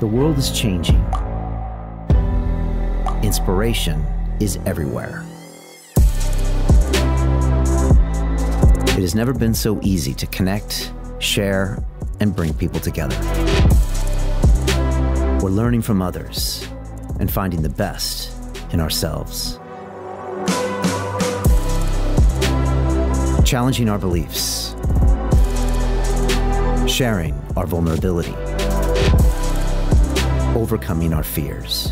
The world is changing. Inspiration is everywhere. It has never been so easy to connect, share, and bring people together. We're learning from others and finding the best in ourselves. Challenging our beliefs. Sharing our vulnerability. Overcoming our fears.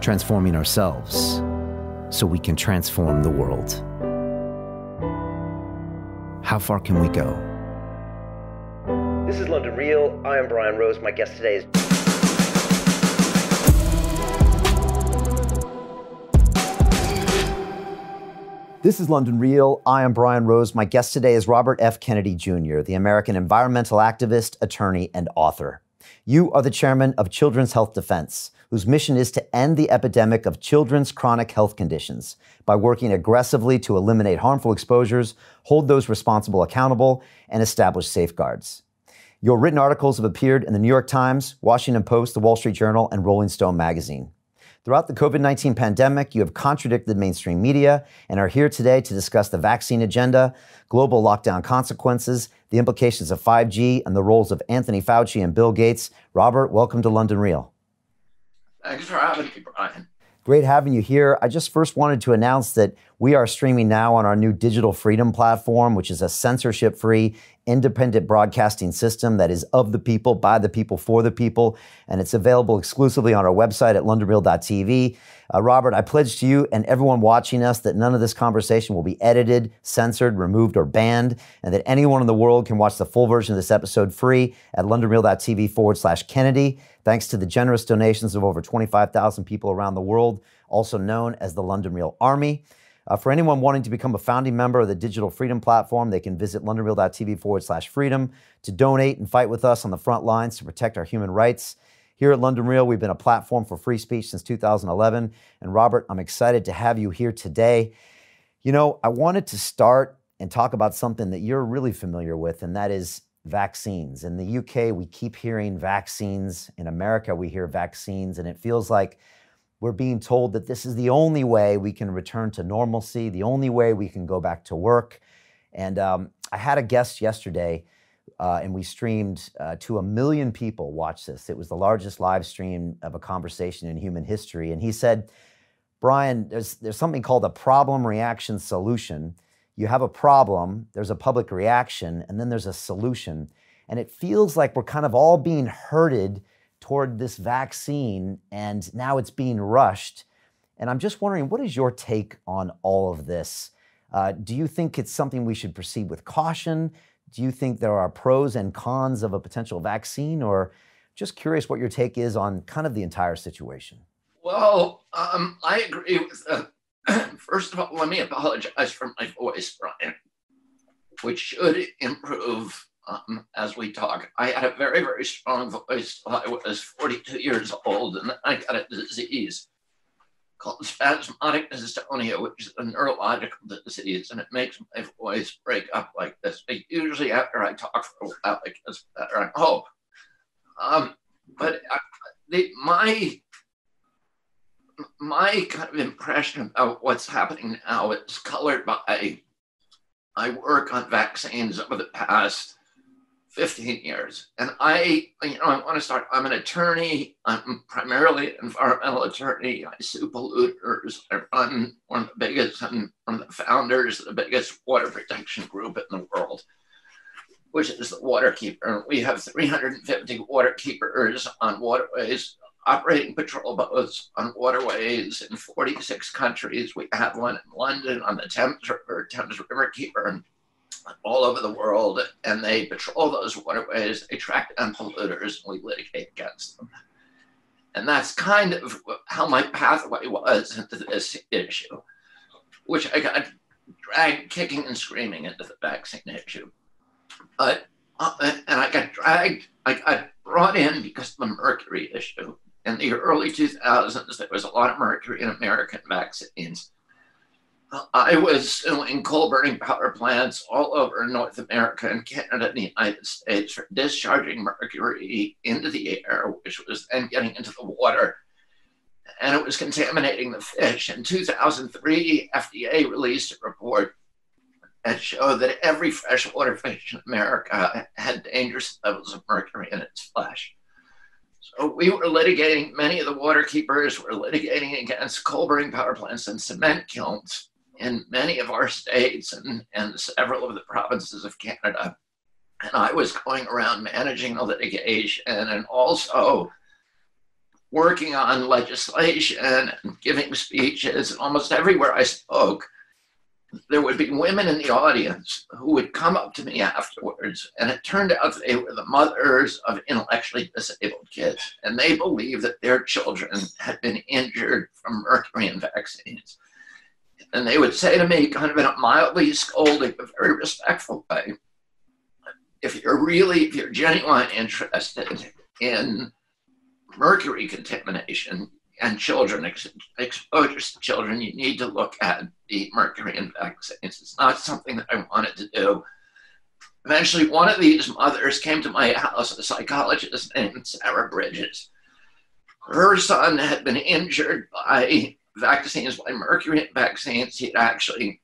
Transforming ourselves so we can transform the world. How far can we go? This is London Real. I am Brian Rose. My guest today is... This is London Real. I am Brian Rose. My guest today is Robert F. Kennedy Jr., the American environmental activist, attorney, and author. You are the chairman of Children's Health Defense, whose mission is to end the epidemic of children's chronic health conditions by working aggressively to eliminate harmful exposures, hold those responsible accountable, and establish safeguards. Your written articles have appeared in the New York Times, Washington Post, the Wall Street Journal, and Rolling Stone magazine. Throughout the COVID-19 pandemic, you have contradicted mainstream media and are here today to discuss the vaccine agenda, global lockdown consequences, the implications of 5G, and the roles of Anthony Fauci and Bill Gates. Robert, welcome to London Real. Thanks for having me, Brian. Great having you here. I just first wanted to announce that we are streaming now on our new Digital Freedom platform, which is a censorship-free, independent broadcasting system that is of the people, by the people, for the people, and it's available exclusively on our website at londonreal.tv. Robert, I pledge to you and everyone watching us that none of this conversation will be edited, censored, removed, or banned, and that anyone in the world can watch the full version of this episode free at londonreal.tv/Kennedy. Thanks to the generous donations of over 25,000 people around the world, also known as the London Real Army. For anyone wanting to become a founding member of the Digital Freedom platform, they can visit londonreal.tv/freedom to donate and fight with us on the front lines to protect our human rights. Here at London Real, we've been a platform for free speech since 2011. And Robert, I'm excited to have you here today. You know, I wanted to start and talk about something that you're really familiar with, and that is vaccines. In the UK, we keep hearing vaccines. In America, we hear vaccines, and it feels like we're being told that this is the only way we can return to normalcy, the only way we can go back to work. And I had a guest yesterday, and we streamed to 1 million people watch this. It was the largest live stream of a conversation in human history. And he said, Brian, there's something called a problem, reaction, solution. You have a problem, there's a public reaction, and then there's a solution. And it feels like we're kind of all being herded toward this vaccine, and now it's being rushed. And I'm just wondering, what is your take on all of this? Do you think it's something we should proceed with caution? Do you think there are pros and cons of a potential vaccine? Or just curious what your take is on kind of the entire situation. Well, I agree with that. First of all, let me apologize for my voice, Brian, which should improve as we talk. I had a very, very strong voice till I was 42 years old, and then I got a disease called spasmodic dystonia, which is a neurological disease, and it makes my voice break up like this. But usually after I talk for a while, it gets better, I hope. My kind of impression about what's happening now is colored by my work on vaccines over the past 15 years. And I want to start, I'm an attorney. I'm primarily an environmental attorney. I sue polluters. I run one of the biggest and one of the founders of the biggest water protection group in the world, which is the Waterkeeper. And we have 350 Waterkeepers on waterways, operating patrol boats on waterways in 46 countries. We have one in London on the Thames Riverkeeper, and all over the world, and they patrol those waterways, they track down polluters, and we litigate against them. And that's kind of how my pathway was into this issue, which I got dragged kicking and screaming into the vaccine issue. But, and I got brought in because of the mercury issue. In the early 2000s, there was a lot of mercury in American vaccines. I was suing coal-burning power plants all over North America and Canada and the United States for discharging mercury into the air, which was then getting into the water, and it was contaminating the fish. In 2003, FDA released a report that showed that every freshwater fish in America had dangerous levels of mercury in its flesh. So we were litigating, many of the waterkeepers were litigating against coal-burning power plants and cement kilns in many of our states and several of the provinces of Canada. And I was going around managing the litigation and also working on legislation and giving speeches. And almost everywhere I spoke, there would be women in the audience who would come up to me afterwards, and it turned out they were the mothers of intellectually disabled kids, and they believed that their children had been injured from mercury and vaccines. And they would say to me, kind of in a mildly scolding but very respectful way, if you're genuinely interested in mercury contamination and children, exposures to children, you need to look at the mercury in vaccines. It's not something that I wanted to do. Eventually, one of these mothers came to my house, a psychologist named Sarah Bridges. Her son had been injured by vaccines, by mercury in vaccines. He'd actually,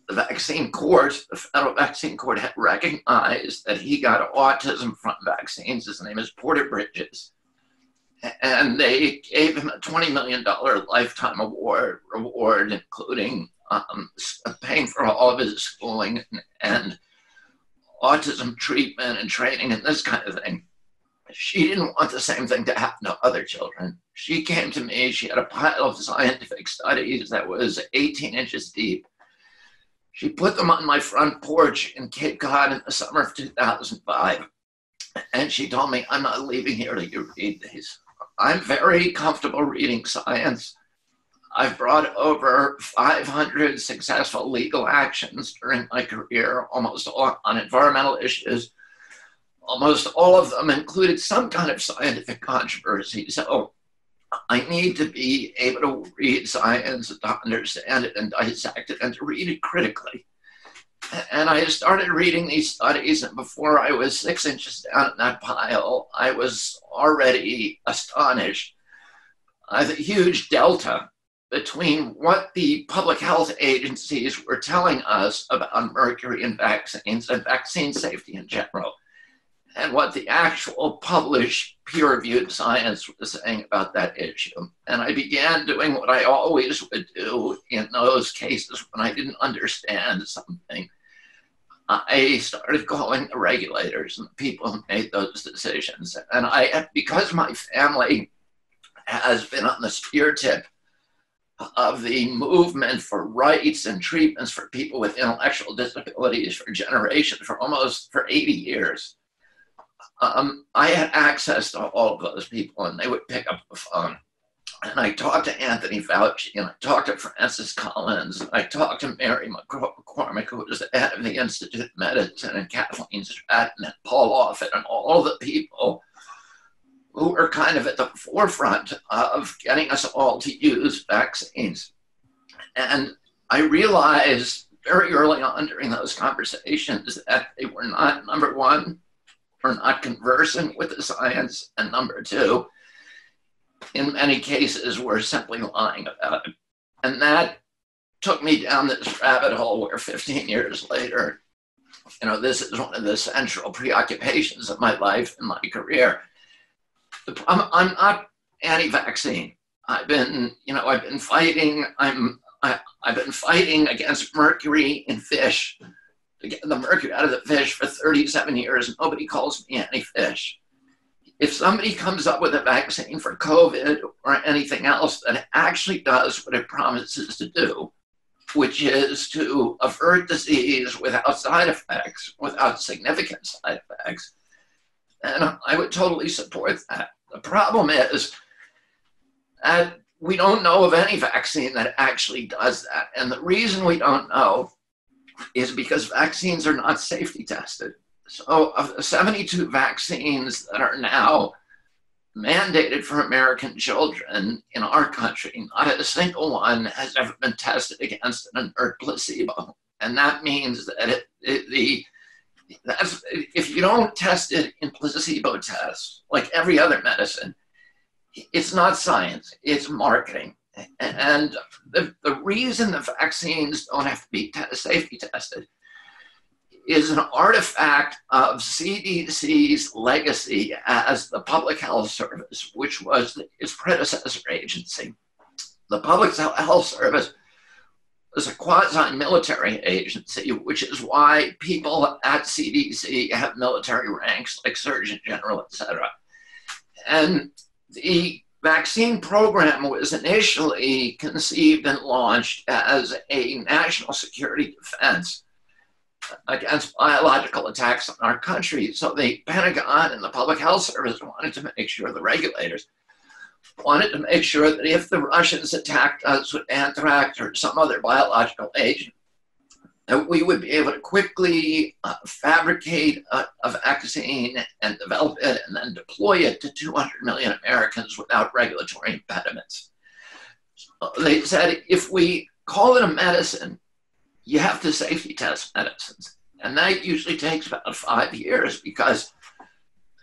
the vaccine court, the federal vaccine court had recognized that he got autism from vaccines. His name is Porter Bridges. And they gave him a $20 million lifetime reward, including paying for all of his schooling and autism treatment and training and this kind of thing. She didn't want the same thing to happen to other children. She came to me, she had a pile of scientific studies that was 18 inches deep. She put them on my front porch in Cape Cod in the summer of 2005. And she told me, I'm not leaving here till you read these. I'm very comfortable reading science. I've brought over 500 successful legal actions during my career, almost all on environmental issues. Almost all of them included some kind of scientific controversy. So I need to be able to read science, to understand it and dissect it, and to read it critically. And I started reading these studies, and before I was 6 inches down in that pile, I was already astonished by the huge delta between what the public health agencies were telling us about mercury in vaccines and vaccine safety in general, and what the actual published peer-reviewed science was saying about that issue. And I began doing what I always would do in those cases when I didn't understand something. I started calling the regulators and the people who made those decisions. And because my family has been on the spear tip of the movement for rights and treatments for people with intellectual disabilities for generations, for 80 years, I had access to all of those people, and they would pick up the phone. And I talked to Anthony Fauci, and I talked to Francis Collins, and I talked to Mary McCormick, who was the head of the Institute of Medicine, and Kathleen Stratton, and Paul Offit, and all the people who were kind of at the forefront of getting us all to use vaccines. And I realized very early on during those conversations that they were not, number one, were not conversant with the science, and number two, in many cases, we're simply lying about it. And that took me down this rabbit hole where 15 years later, this is one of the central preoccupations of my life and my career. I'm not anti-vaccine. I've been fighting against mercury in fish, to get the mercury out of the fish for 37 years, and nobody calls me anti-fish. If somebody comes up with a vaccine for COVID or anything else that actually does what it promises to do, which is to avert disease without side effects, without significant side effects, then I would totally support that. The problem is that we don't know of any vaccine that actually does that. And the reason we don't know is because vaccines are not safety tested. So of the 72 vaccines that are now mandated for American children in our country, not a single one has ever been tested against an inert placebo. And that means that if you don't test it in placebo tests, like every other medicine, it's not science, it's marketing. And the reason the vaccines don't have to be safety tested is an artifact of CDC's legacy as the Public Health Service, which was its predecessor agency. The Public Health Service was a quasi-military agency, which is why people at CDC have military ranks like Surgeon General, et cetera. And the vaccine program was initially conceived and launched as a national security defense against biological attacks on our country. So the Pentagon and the Public Health Service wanted to make sure, the regulators wanted to make sure that if the Russians attacked us with anthrax or some other biological agent, that we would be able to quickly fabricate a vaccine and develop it and then deploy it to 200 million Americans without regulatory impediments. So they said, if we call it a medicine, you have to safety test medicines. And that usually takes about 5 years because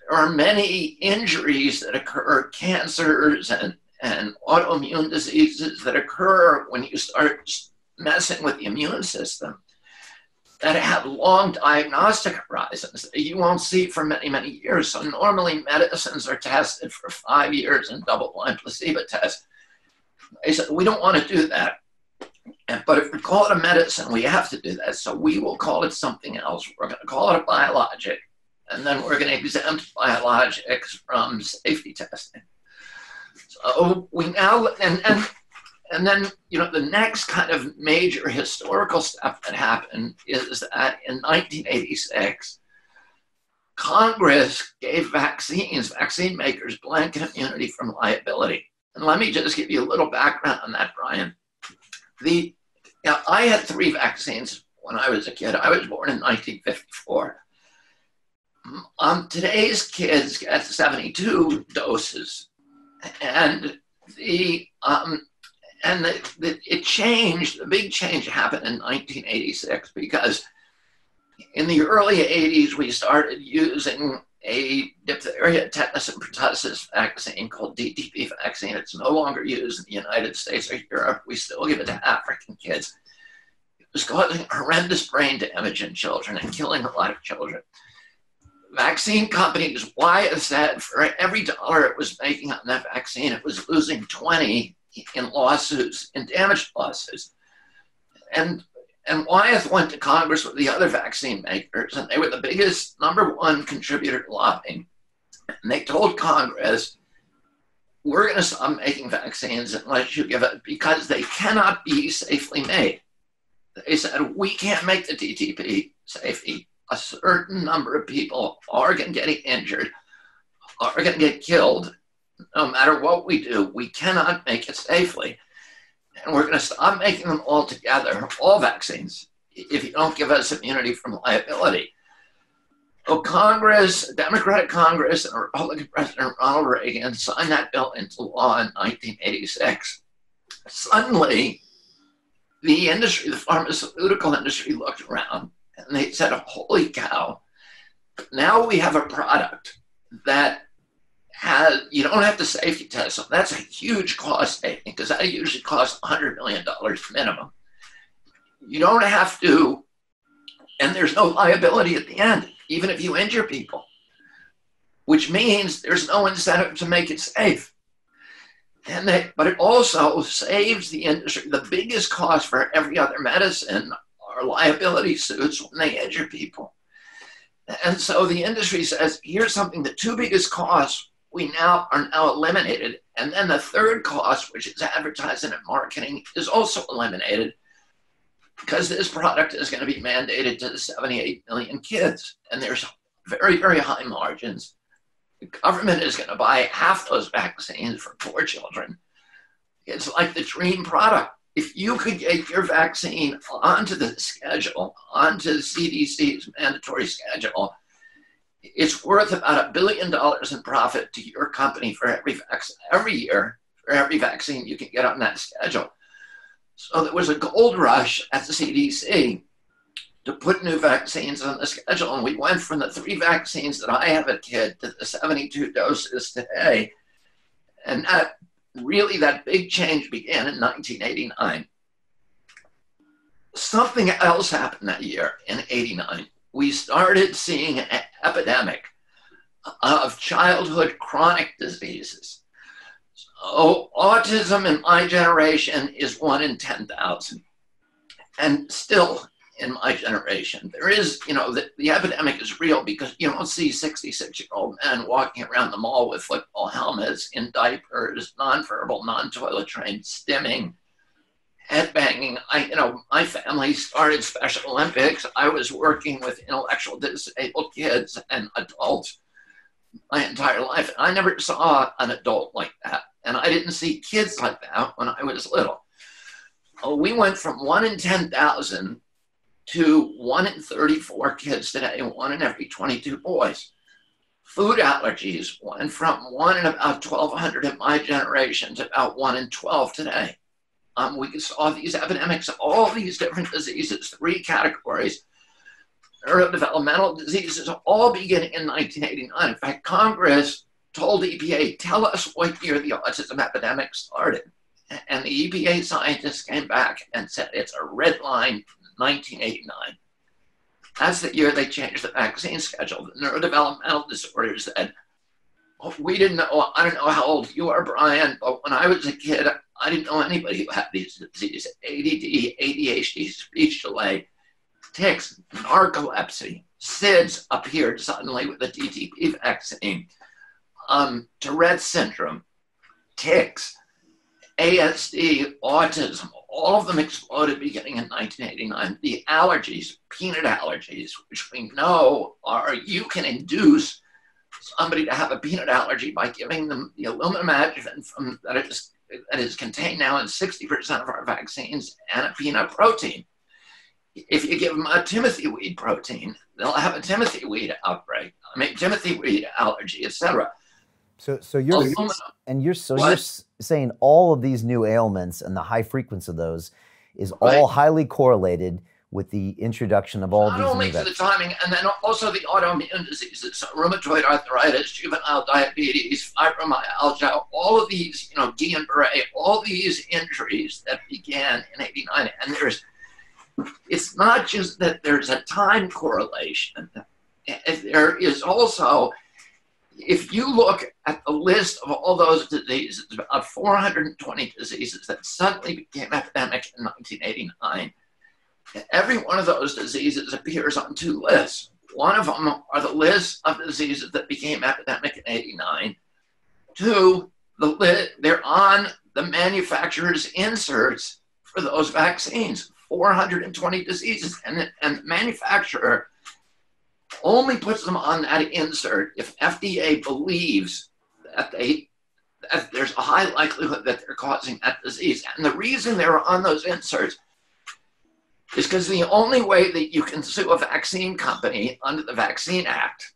there are many injuries that occur, cancers and autoimmune diseases that occur when you start messing with the immune system that have long diagnostic horizons that you won't see for many, many years. So normally medicines are tested for 5 years in double-blind placebo tests. They said, we don't want to do that. But if we call it a medicine, we have to do that. So we will call it something else. We're going to call it a biologic. And then we're going to exempt biologics from safety testing. So we now, and then, you know, the next kind of major historical step that happened is that in 1986, Congress gave vaccine makers blanket immunity from liability. And let me just give you a little background on that, Brian. I had 3 vaccines when I was a kid. I was born in 1954. Today's kids get 72 doses, and it changed. The big change happened in 1986 because in the early 80s we started using a diphtheria, tetanus, and pertussis vaccine called DTP vaccine. It's no longer used in the United States or Europe. We still give it to African kids. It was causing horrendous brain damage in children and killing a lot of children. Vaccine companies, Wyeth said for every dollar it was making on that vaccine, it was losing 20 in lawsuits, in damaged lawsuits. And Wyeth went to Congress with the other vaccine makers, and they were the biggest #1 contributor to lobbying. And they told Congress, we're going to stop making vaccines unless you give it, because they cannot be safely made. They said, we can't make the DTP safety. A certain number of people are going to get injured, are going to get killed. No matter what we do, we cannot make it safely. And we're going to stop making them all together, all vaccines, if you don't give us immunity from liability. So Congress, Democratic Congress, and Republican President Ronald Reagan signed that bill into law in 1986. Suddenly, the industry, the pharmaceutical industry, looked around and they said, holy cow, now we have a product that you don't have to safety test them. That's a huge cost saving because that usually costs $100 million minimum. You don't have to, and there's no liability at the end, even if you injure people, which means there's no incentive to make it safe. But it also saves the industry. The biggest cost for every other medicine are liability suits when they injure people. And so the industry says, here's something, the 2 biggest costs are now eliminated. And then the third cost, which is advertising and marketing, is also eliminated because this product is going to be mandated to 78 million kids. And there's very, very high margins. The government is going to buy half those vaccines for poor children. It's like the dream product. If you could get your vaccine onto the schedule, onto the CDC's mandatory schedule, it's worth about $1 billion in profit to your company for every year for every vaccine you can get on that schedule. So there was a gold rush at the CDC to put new vaccines on the schedule. And we went from the 3 vaccines that I have a kid to the 72 doses today. And that big change began in 1989. Something else happened that year in 89. We started seeing an epidemic of childhood chronic diseases. So autism in my generation is 1 in 10,000. And still in my generation, there is, the epidemic is real because you don't see 66-year-old men walking around the mall with football helmets, in diapers, nonverbal, non-toilet trained, stimming, headbanging. My family started Special Olympics. I was working with intellectual disabled kids and adults my entire life. And I never saw an adult like that. And I didn't see kids like that when I was little. We went from 1 in 10,000 to 1 in 34 kids today, 1 in every 22 boys. Food allergies went from 1 in about 1,200 in my generation to about 1 in 12 today. We saw these epidemics of all these different diseases, 3 categories, neurodevelopmental diseases, all beginning in 1989. In fact, Congress told EPA, tell us what year the autism epidemic started. And the EPA scientists came back and said it's a red line, 1989. That's the year they changed the vaccine schedule. The neurodevelopmental disorders said, we didn't know, I don't know how old you are, Brian, but when I was a kid, I didn't know anybody who had these diseases: ADD, ADHD, speech delay, tics, narcolepsy. SIDS appeared suddenly with the DTP vaccine. Tourette's syndrome, tics, ASD, autism, all of them exploded beginning in 1989. The allergies, peanut allergies, which we know you can induce somebody to have a peanut allergy by giving them the aluminum adjuvant that is contained now in 60% of our vaccines and a peanut protein. If you give them a Timothy weed protein, they'll have a Timothy weed outbreak, Timothy weed allergy, etc. So you're saying all of these new ailments and the high frequency of those is all highly correlated with the introduction of all these new vaccines. Not only to the timing, and then also the autoimmune diseases, so rheumatoid arthritis, juvenile diabetes, fibromyalgia, all of these, Guillain-Barré, all these injuries that began in 89. And it's not just that there's a time correlation. There is also, if you look at the list of all those diseases, about 420 diseases that suddenly became epidemic in 1989, every one of those diseases appears on 2 lists. One of them are the list of diseases that became epidemic in 89. 2, they're on the manufacturer's inserts for those vaccines, 420 diseases. And the manufacturer only puts them on that insert if FDA believes that there's a high likelihood that they're causing that disease. And the reason they're on those inserts is because the only way that you can sue a vaccine company under the Vaccine Act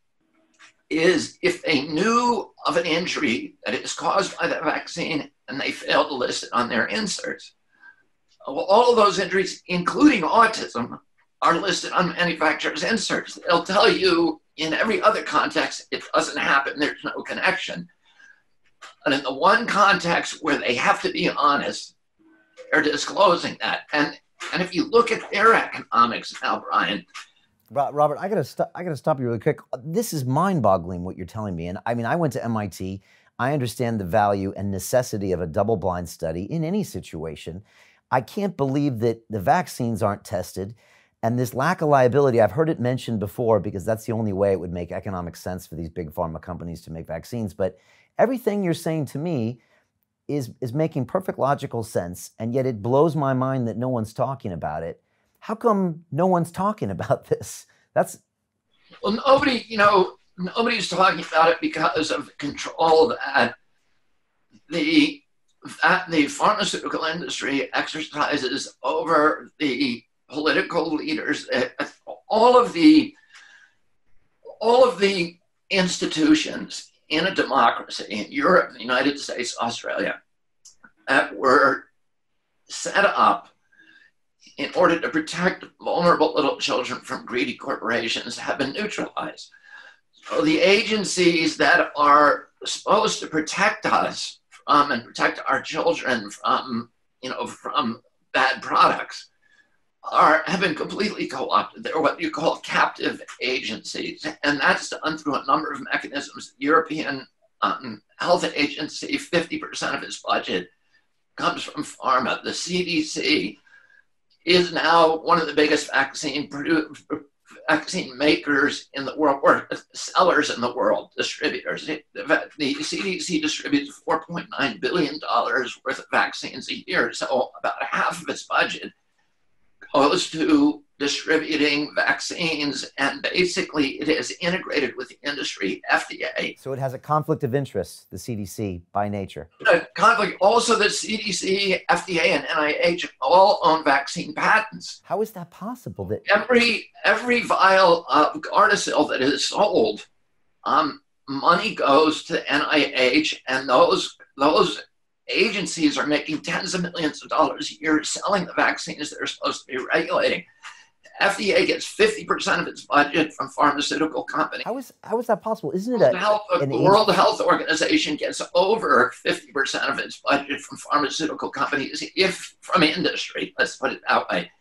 is if they knew of an injury that is caused by the vaccine and they failed to list it on their inserts. All of those injuries, including autism, are listed on manufacturers' inserts. They'll tell you in every other context it doesn't happen, there's no connection. But in the one context where they have to be honest, they're disclosing that. And if you look at their economics now, Brian. Robert, I gotta stop you really quick. This is mind-boggling what you're telling me. And I mean, I went to MIT. I understand the value and necessity of a double-blind study in any situation. I can't believe that the vaccines aren't tested. And this lack of liability, I've heard it mentioned before because that's the only way it would make economic sense for these big pharma companies to make vaccines. But everything you're saying to me is making perfect logical sense, and yet it blows my mind that no one's talking about it. How come no one's talking about this? Well, nobody's talking about it because of the control that the pharmaceutical industry exercises over the political leaders. All of the institutions in a democracy in Europe, the United States, Australia, that were set up in order to protect vulnerable little children from greedy corporations have been neutralized. So the agencies that are supposed to protect us from and protect our children from, from bad products have been completely co-opted. They're what you call captive agencies. And that's done through a number of mechanisms. The European Health Agency, 50% of its budget comes from pharma. The CDC is now one of the biggest vaccine makers in the world, or sellers in the world, distributors. The CDC distributes $4.9 billion worth of vaccines a year. So about half of its budget goes to distributing vaccines, and basically it is integrated with the industry, FDA. So it has a conflict of interest, the CDC, by nature. Conflict. Also, the CDC, FDA, and NIH all own vaccine patents. How is that possible? That every vial of Gardasil that is sold, money goes to NIH, and those agencies are making tens of millions of dollars a year selling the vaccines they're supposed to be regulating. FDA gets 50% of its budget from pharmaceutical companies. How is that possible? Isn't it the World Health Organization gets over 50% of its budget from pharmaceutical companies, if from industry, let's put it that way.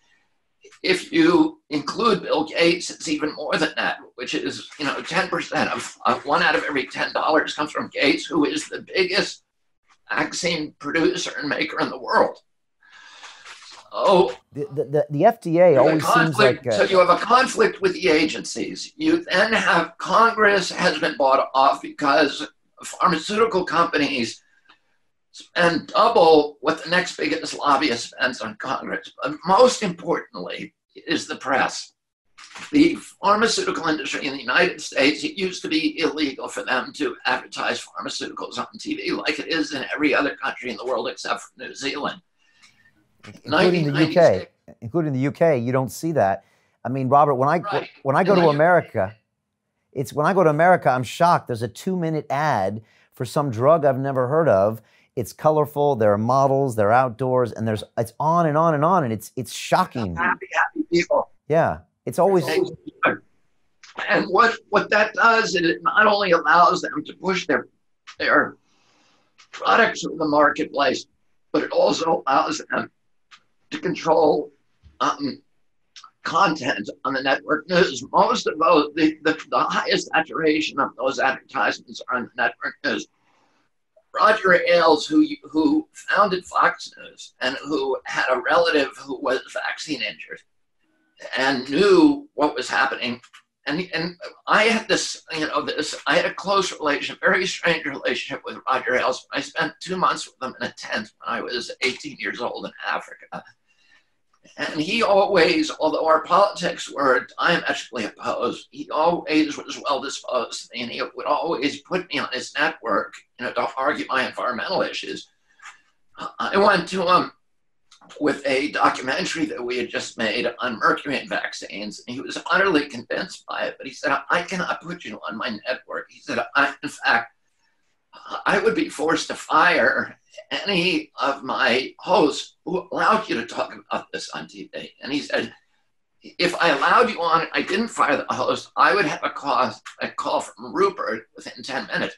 If you include Bill Gates, it's even more than that, which is 10% of one out of every $10 comes from Gates, who is the biggest vaccine producer and maker in the world. Oh, the FDA always seems like so you have a conflict with the agencies. You then have Congress has been bought off because pharmaceutical companies spend double what the next biggest lobbyist spends on Congress. But most importantly is the press. The pharmaceutical industry in the United States, it used to be illegal for them to advertise pharmaceuticals on TV like it is in every other country in the world except for New Zealand. Including the UK, you don't see that. I mean, Robert, when I go to America, I'm shocked. There's a 2-minute ad for some drug I've never heard of. It's colorful. There are models. They're outdoors, and it's on and on and on, and it's shocking. Happy people. Yeah, it's always. And what that does is it not only allows them to push their products through the marketplace, but it also allows them to control content on the network news. Most of those, the highest saturation of those advertisements are on the network news. Roger Ailes, who founded Fox News and who had a relative who was vaccine injured and knew what was happening. And I had I had a close relationship, very strange relationship with Roger Ailes. I spent 2 months with him in a tent when I was 18 years old in Africa. And he always, although our politics were diametrically opposed, he always was well disposed, and he would always put me on his network, to argue my environmental issues. I went to him with a documentary that we had just made on mercury and vaccines, and he was utterly convinced by it. But he said, "I cannot put you on my network." He said, "In fact, I would be forced to fire any of my hosts who allowed you to talk about this on TV." And he said, "If I allowed you on, I didn't fire the host, I would have a call from Rupert within 10 minutes.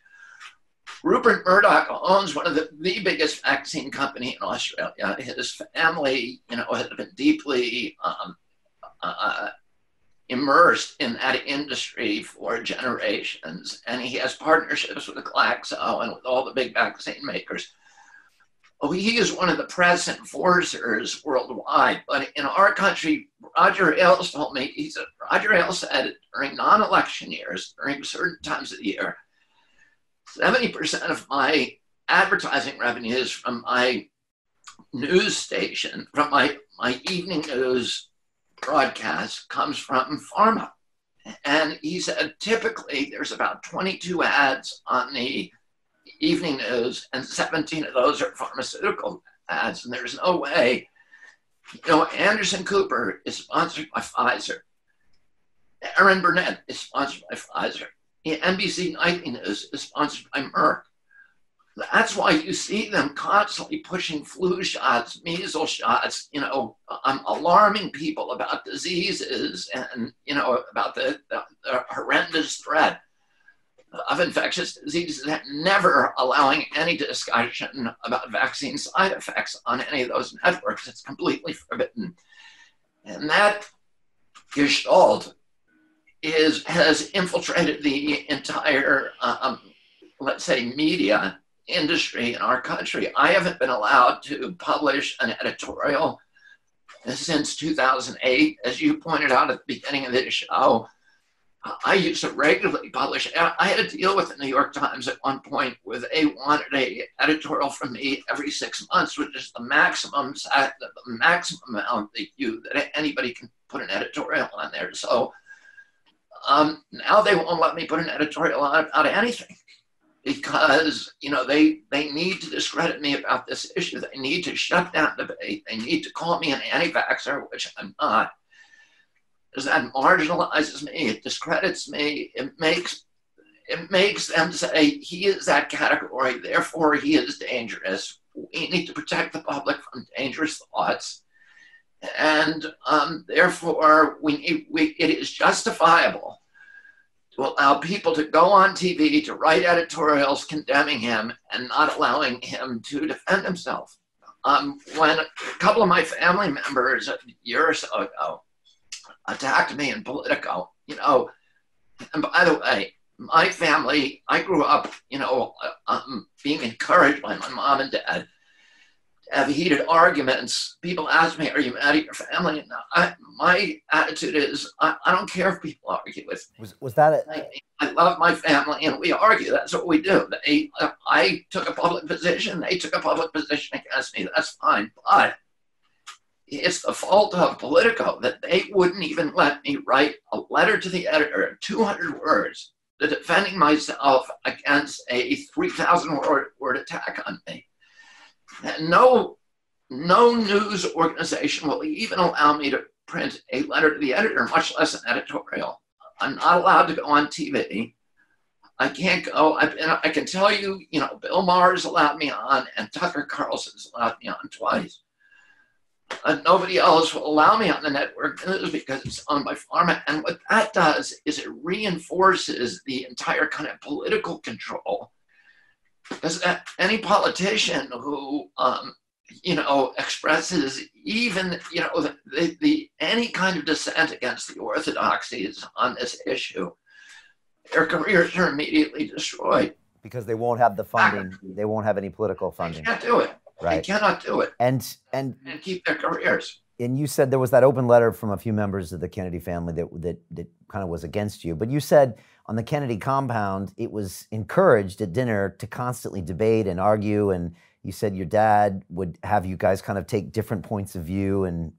Rupert Murdoch owns one of the biggest vaccine company in Australia. His family, has been deeply immersed in that industry for generations, and he has partnerships with Glaxo and with all the big vaccine makers. Oh, he is one of the press enforcers worldwide. But in our country, Roger Ailes told me, Roger Ailes said during non-election years, during certain times of the year, 70% of my advertising revenues from my news station, from my evening news broadcast, comes from Pharma." And he said, typically there's about 22 ads on the evening news, and 17 of those are pharmaceutical ads. And there's no way, Anderson Cooper is sponsored by Pfizer. Erin Burnett is sponsored by Pfizer. NBC Nightly News is sponsored by Merck. That's why you see them constantly pushing flu shots, measles shots, alarming people about diseases and, about the horrendous threat of infectious diseases, and never allowing any discussion about vaccine side effects on any of those networks. It's completely forbidden. And that gestalt has infiltrated the entire, let's say, media industry in our country. I haven't been allowed to publish an editorial since 2008. As you pointed out at the beginning of this show, I used to regularly publish. I had to deal with the New York Times at one point where they wanted an editorial from me every 6 months, which is the maximum amount that anybody can put an editorial on there. So now they won't let me put an editorial out of anything, because they need to discredit me about this issue. They need to shut down debate. They need to call me an anti-vaxxer, which I'm not. Because that marginalizes me. It discredits me. It makes them say he is that category, therefore he is dangerous. We need to protect the public from dangerous thoughts, and therefore it is justifiable to allow people to go on TV to write editorials condemning him and not allowing him to defend himself. When a couple of my family members a year or so ago attacked me in Politico, and by the way, my family, I grew up, being encouraged by my mom and dad to have heated arguments. People ask me, are you mad at your family? And my attitude is, I don't care if people argue with me. Was that I love my family and we argue. That's what we do. I took a public position. They took a public position against me. That's fine. But it's the fault of Politico that they wouldn't even let me write a letter to the editor, 200 words, defending myself against a 3,000 word attack on me. And no news organization will even allow me to print a letter to the editor, much less an editorial. I'm not allowed to go on TV. I can't go. I can tell you, Bill Maher's allowed me on, and Tucker Carlson's allowed me on twice. Nobody else will allow me on the network news because it's owned by Pharma. And what that does is it reinforces the entire kind of political control. Because any politician who, expresses even, any kind of dissent against the orthodoxies on this issue, their careers are immediately destroyed. Because they won't have the funding. They won't have any political funding. They can't do it. Right. They cannot do it. And keep their careers. And you said there was that open letter from a few members of the Kennedy family that kind of was against you. But you said on the Kennedy compound, it was encouraged at dinner to constantly debate and argue. And you said your dad would have you guys kind of take different points of view. And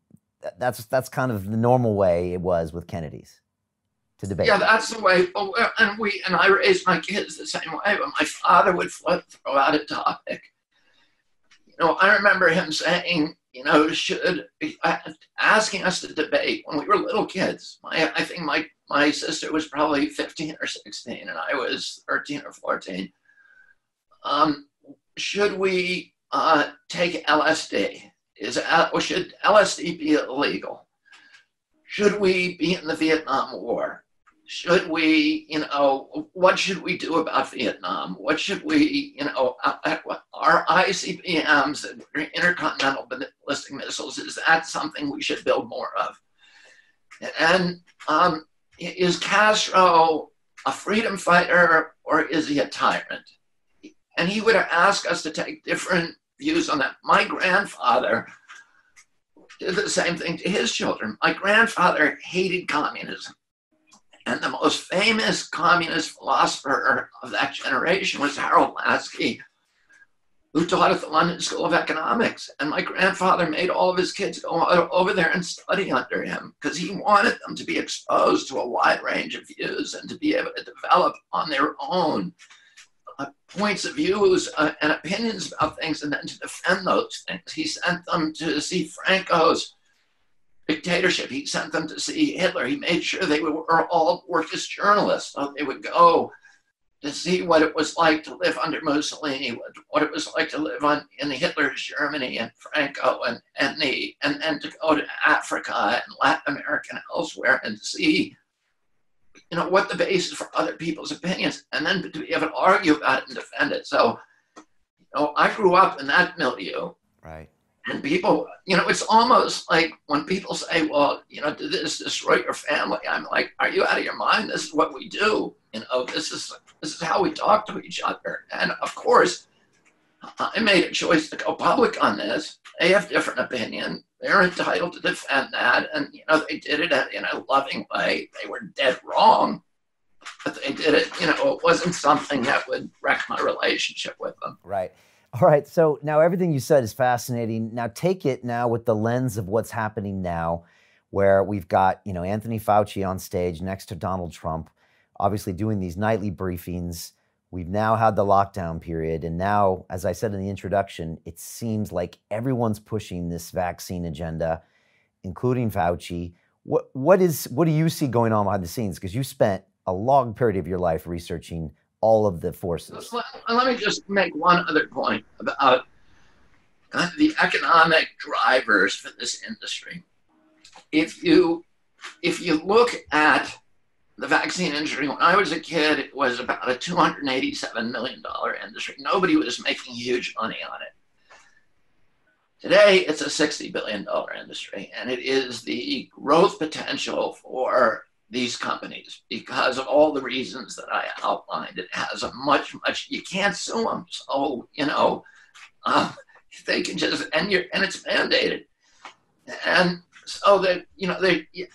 that's kind of the normal way it was with Kennedys to debate. Yeah, that's the way. And I raised my kids the same way. But my father would throw out a topic. I remember him saying, asking us to debate when we were little kids. I think my sister was probably 15 or 16, and I was 13 or 14. Should we take LSD? Should LSD be illegal? Should we be in the Vietnam War? Should we, what should we do about Vietnam? What should we, our ICBMs, intercontinental ballistic missiles, is that something we should build more of? And is Castro a freedom fighter or is he a tyrant? And he would ask us to take different views on that. My grandfather did the same thing to his children. My grandfather hated communism. And the most famous communist philosopher of that generation was Harold Lasky, who taught at the London School of Economics. And my grandfather made all of his kids go over there and study under him because he wanted them to be exposed to a wide range of views and to be able to develop on their own points of views and opinions about things and then to defend those things. He sent them to see Franco's dictatorship. He sent them to see Hitler. He made sure they were all worked as journalists. So they would go to see what it was like to live under Mussolini, what it was like to live in Hitler's Germany and Franco and to go to Africa and Latin America and elsewhere and see, what the basis for other people's opinions, and then to be able to argue about it and defend it. So, I grew up in that milieu. Right. And people, it's almost like when people say, well, did this destroy your family? I'm like, are you out of your mind? This is what we do. This is how we talk to each other. And of course, I made a choice to go public on this. They have different opinion. They're entitled to defend that. And, they did it in a loving way. They were dead wrong, but they did it, it wasn't something that would wreck my relationship with them. Right. All right. So now everything you said is fascinating. Now take it now with the lens of what's happening now, where we've got, Anthony Fauci on stage next to Donald Trump, obviously doing these nightly briefings. We've now had the lockdown period. And now, as I said in the introduction, it seems like everyone's pushing this vaccine agenda, including Fauci. What do you see going on behind the scenes? Because you spent a long period of your life researching all of the forces. Let me just make one other point about the economic drivers for this industry. If you look at the vaccine industry, when I was a kid, it was about a $287 million industry. Nobody was making huge money on it. Today, it's a $60 billion industry, and it is the growth potential for these companies because of all the reasons that I outlined. It has a much, you can't sue them. So, they can just, and it's mandated. And so that,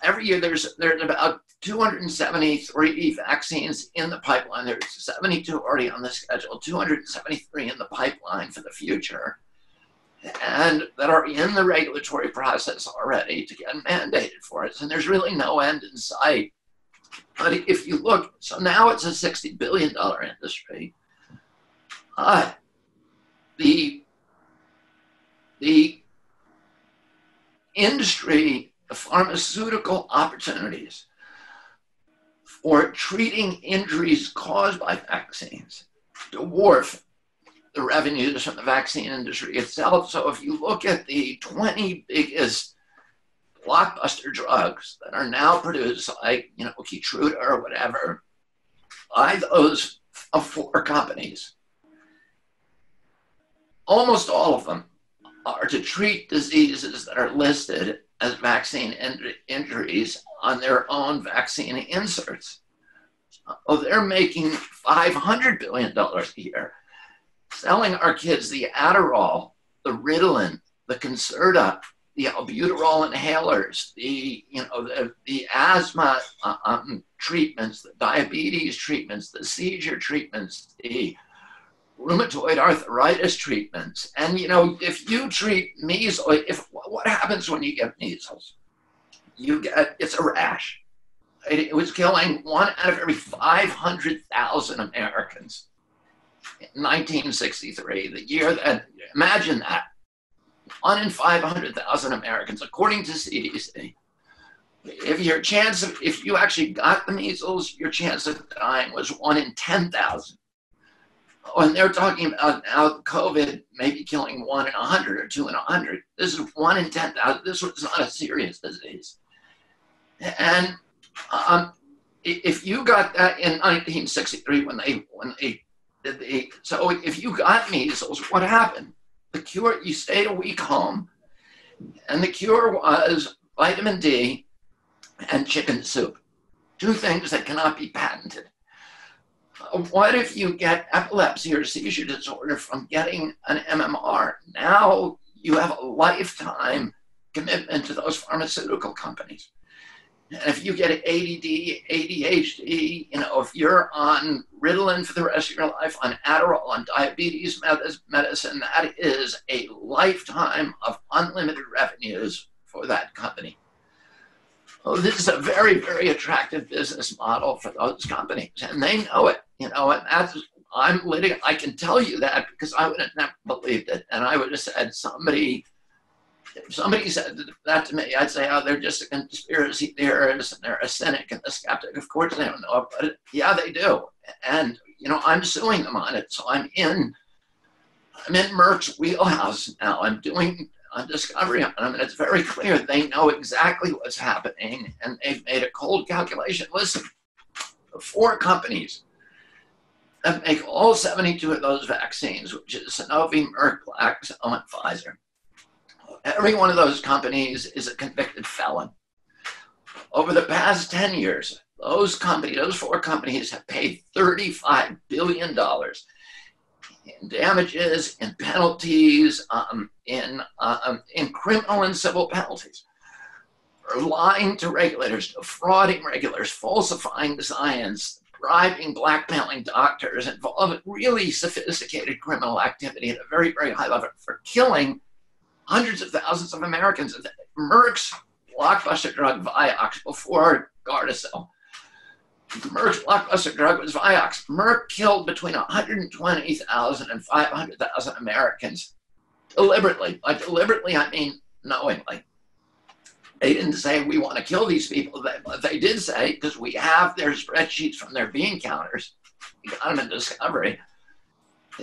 every year there's about 273 vaccines in the pipeline. There's 72 already on the schedule, 273 in the pipeline for the future, and that are in the regulatory process already to get mandated for it. And there's really no end in sight. But if you look, so now it's a $60 billion industry. The industry, the pharmaceutical opportunities for treating injuries caused by vaccines dwarf the revenues from the vaccine industry itself. So if you look at the 20 biggest blockbuster drugs that are now produced, like, Keytruda or whatever, by those four companies, almost all of them are to treat diseases that are listed as vaccine injuries on their own vaccine inserts. Oh, they're making $500 billion a year, selling our kids the Adderall, the Ritalin, the Concerta, the albuterol inhalers, the asthma treatments, the diabetes treatments, the seizure treatments, the rheumatoid arthritis treatments. And, if you treat measles, what happens when you get measles? It's a rash. It was killing 1 out of every 500,000 Americans in 1963, the year that, imagine that, 1 in 500,000 Americans, according to CDC. If you actually got the measles, your chance of dying was 1 in 10,000. And they're talking about now COVID maybe killing 1 in 100 or 2 in 100. This is 1 in 10,000. This was not a serious disease. And if you got that in 1963 when they did so if you got measles, what happened? The cure, you stayed a week home, and the cure was vitamin D and chicken soup, 2 things that cannot be patented. What if you get epilepsy or seizure disorder from getting an MMR? Now you have a lifetime commitment to those pharmaceutical companies. And if you get ADD, ADHD, if you're on Ritalin for the rest of your life, on Adderall, on diabetes medicine, that is a lifetime of unlimited revenues for that company. Well, this is a very, very attractive business model for those companies, and they know it. And I can tell you that because I would have never believed it, and I would have said somebody If somebody said that to me, I'd say, oh, they're just a conspiracy theorist and they're a cynic and a skeptic. Of course they don't know, but yeah, they do. And, I'm suing them on it. So I'm in Merck's wheelhouse now. I'm doing a discovery on them, and it's very clear they know exactly what's happening, and they've made a cold calculation. Listen, the 4 companies that make all 72 of those vaccines, which is Sanofi, Merck, Glaxo, and Pfizer. Every one of those companies is a convicted felon. Over the past 10 years, those 4 companies have paid $35 billion in damages, in penalties, in criminal and civil penalties, for lying to regulators, defrauding regulators, falsifying the science, bribing, blackmailing doctors, involving really sophisticated criminal activity at a very, very high level, for killing hundreds of thousands of Americans. Merck's blockbuster drug Vioxx before Gardasil. Merck's blockbuster drug was Vioxx. Merck killed between 120,000 and 500,000 Americans deliberately. By deliberately, I mean knowingly. They didn't say we want to kill these people. They did say, because we have their spreadsheets from their bean counters, we got them in discovery.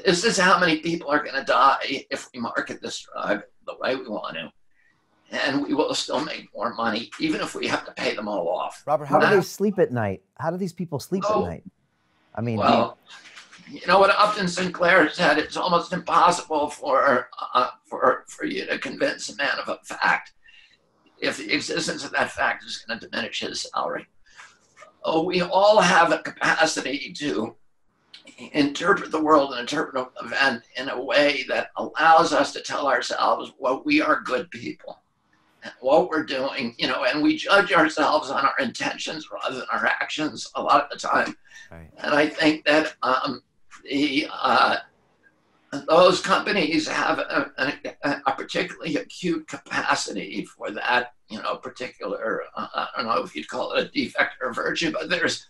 This is how many people are going to die if we market this drug the way we want to. And we will still make more money, even if we have to pay them all off. Robert, how do they sleep at night? How do these people sleep at night? I mean, well, you know what Upton Sinclair said, it's almost impossible for you to convince a man of a fact if the existence of that fact is going to diminish his salary. Oh, we all have a capacity to interpret the world and interpret an event in a way that allows us to tell ourselves, well, we are good people. And what we're doing, and we judge ourselves on our intentions rather than our actions a lot of the time. Right. And I think that those companies have a particularly acute capacity for that, particular, I don't know if you'd call it a defect or virtue, but there's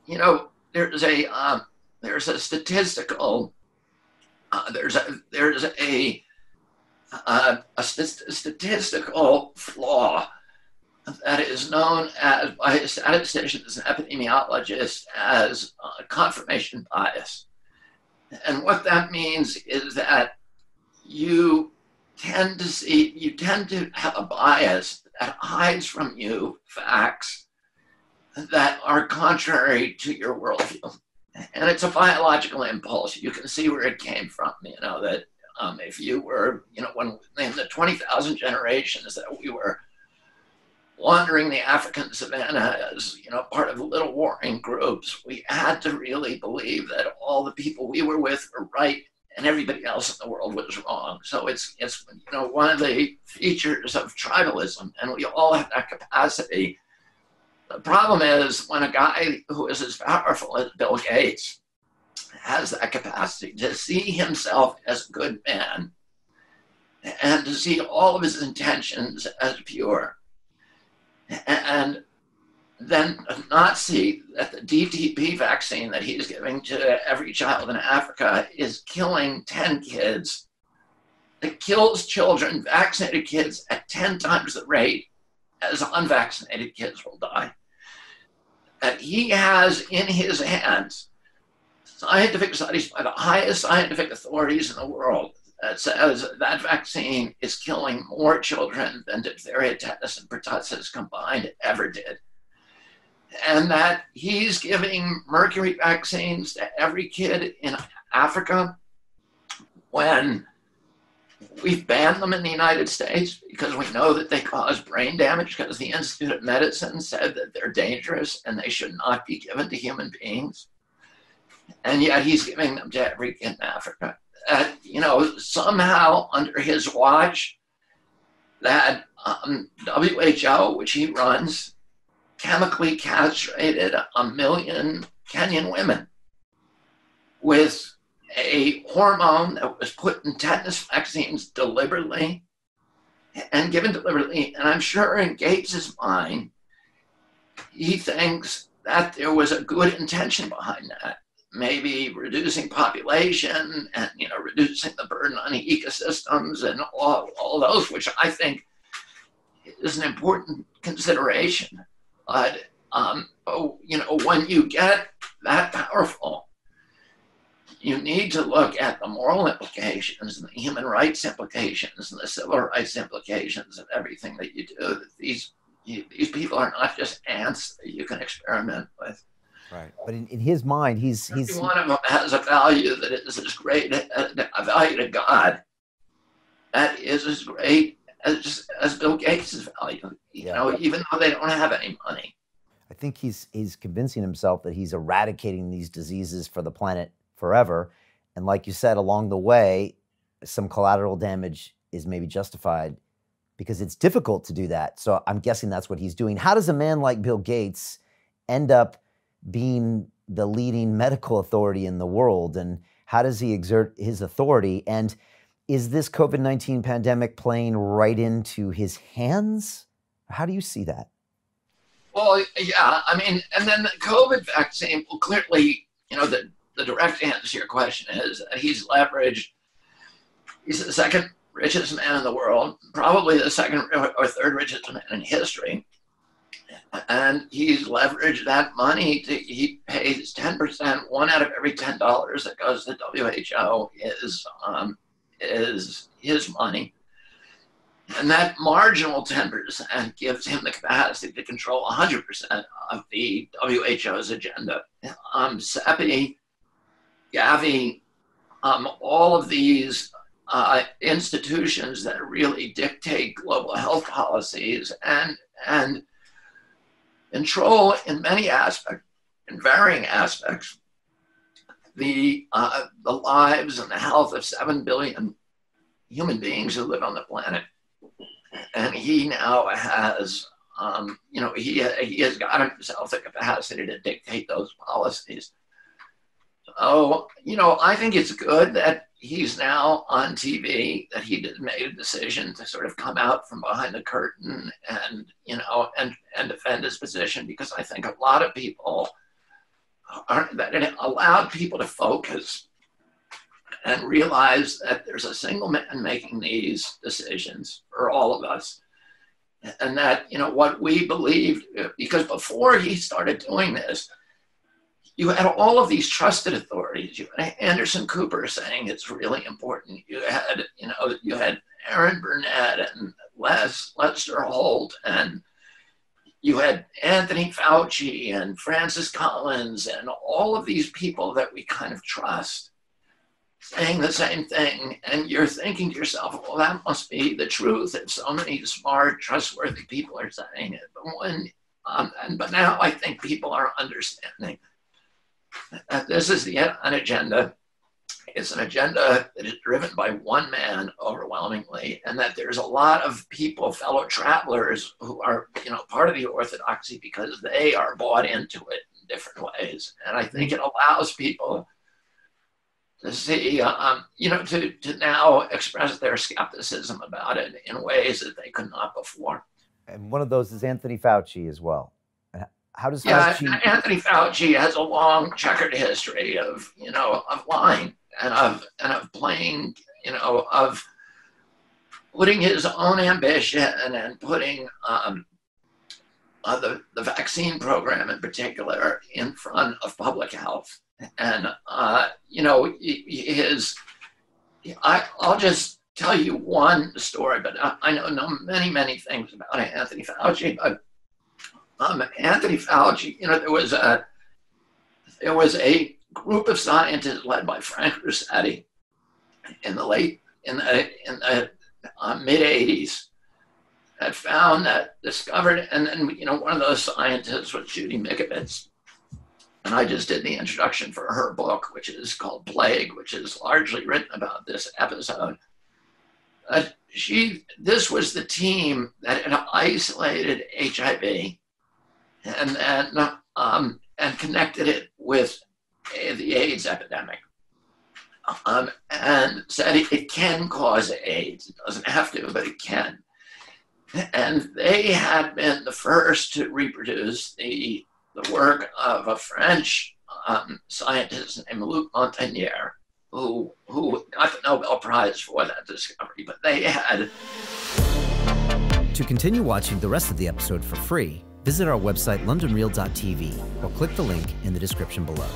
a statistical, there's a statistical flaw that is known as, by statisticians and epidemiologists, as confirmation bias. And what that means is that you tend to have a bias that hides from you facts that are contrary to your worldview. And it's a biological impulse. You can see where it came from, that if you were, when in the 20,000 generations that we were wandering the African savannah as, part of little warring groups, we had to really believe that all the people we were with were right and everybody else in the world was wrong. So it's one of the features of tribalism, and we all have that capacity. The problem is when a guy who is as powerful as Bill Gates has that capacity to see himself as a good man and to see all of his intentions as pure, and then not see that the DTP vaccine that he's giving to every child in Africa is killing 10 kids. It kills children, vaccinated kids, at 10 times the rate as unvaccinated kids will die. That he has in his hands scientific studies by the highest scientific authorities in the world that says that vaccine is killing more children than diphtheria, tetanus, and pertussis combined ever did. And that he's giving mercury vaccines to every kid in Africa when we've banned them in the United States because we know that they cause brain damage, because the Institute of Medicine said that they're dangerous and they should not be given to human beings. And yet he's giving them to every kid in Africa. Somehow under his watch, that WHO, which he runs, chemically castrated 1 million Kenyan women with a hormone that was put in tetanus vaccines deliberately and given deliberately. And I'm sure in Gates's mind, he thinks that there was a good intention behind that. maybe reducing population and, reducing the burden on ecosystems and all those, which I think is an important consideration. But, when you get that powerful, you need to look at the moral implications and the human rights implications and the civil rights implications of everything that you do. These people are not just ants that you can experiment with. Right. But in his mind, he's every one of them has a value that is as great, a value to God that is as great as Bill Gates' value, even though they don't have any money. I think he's convincing himself that he's eradicating these diseases for the planet forever. And like you said, along the way, some collateral damage is maybe justified because it's difficult to do that. So I'm guessing that's what he's doing. How does a man like Bill Gates end up being the leading medical authority in the world? And how does he exert his authority? And is this COVID-19 pandemic playing right into his hands? How do you see that? Well, yeah, and then the COVID vaccine, well, clearly, the direct answer to your question is that he's leveraged, he's the second richest man in the world, probably the second or third richest man in history. And he's leveraged that money he pays 10%, one out of every $10 that goes to WHO is his money. And that marginal 10% gives him the capacity to control 100% of the WHO's agenda. CEPI, Gavi, all of these institutions that really dictate global health policies and control in many aspects, in varying aspects, the lives and the health of 7 billion human beings who live on the planet. And he now has, he has got himself the capacity to dictate those policies. So, I think it's good that he's now on TV, that he made a decision to sort of come out from behind the curtain and defend his position, because I think a lot of people that it allowed people to focus and realize that there's a single man making these decisions for all of us. And that, what we believed, because before he started doing this, you had all of these trusted authorities. You had Anderson Cooper saying it's really important. You had Aaron Burnett and Lester Holt, and you had Anthony Fauci and Francis Collins and all of these people that we kind of trust saying the same thing. And you're thinking to yourself, well, that must be the truth if so many smart, trustworthy people are saying it. But now I think people are understanding that this is an agenda. It's an agenda that is driven by one man overwhelmingly, and that there's a lot of people, fellow travelers, who are, part of the orthodoxy because they are bought into it in different ways. And I think it allows people to see, to now express their skepticism about it in ways that they could not before. And one of those is Anthony Fauci as well. How does Fauci? Anthony Fauci has a long checkered history of lying and of playing, of putting his own ambition and putting the vaccine program in particular in front of public health. And, I'll just tell you one story, but I know many, many things about Anthony Fauci. But Anthony Fauci, there was a group of scientists led by Frank Ruscetti in the mid 80s that discovered, and then, one of those scientists was Judy Mikovits. And I just did the introduction for her book, which is called Plague, which is largely written about this episode. This was the team that had isolated HIV and connected it with the AIDS epidemic, and said it can cause AIDS. It doesn't have to, but it can. And they had been the first to reproduce the work of a French scientist named Luc Montagnier, who got the Nobel Prize for that discovery, but they had. To continue watching the rest of the episode for free, visit our website londonreal.tv or click the link in the description below.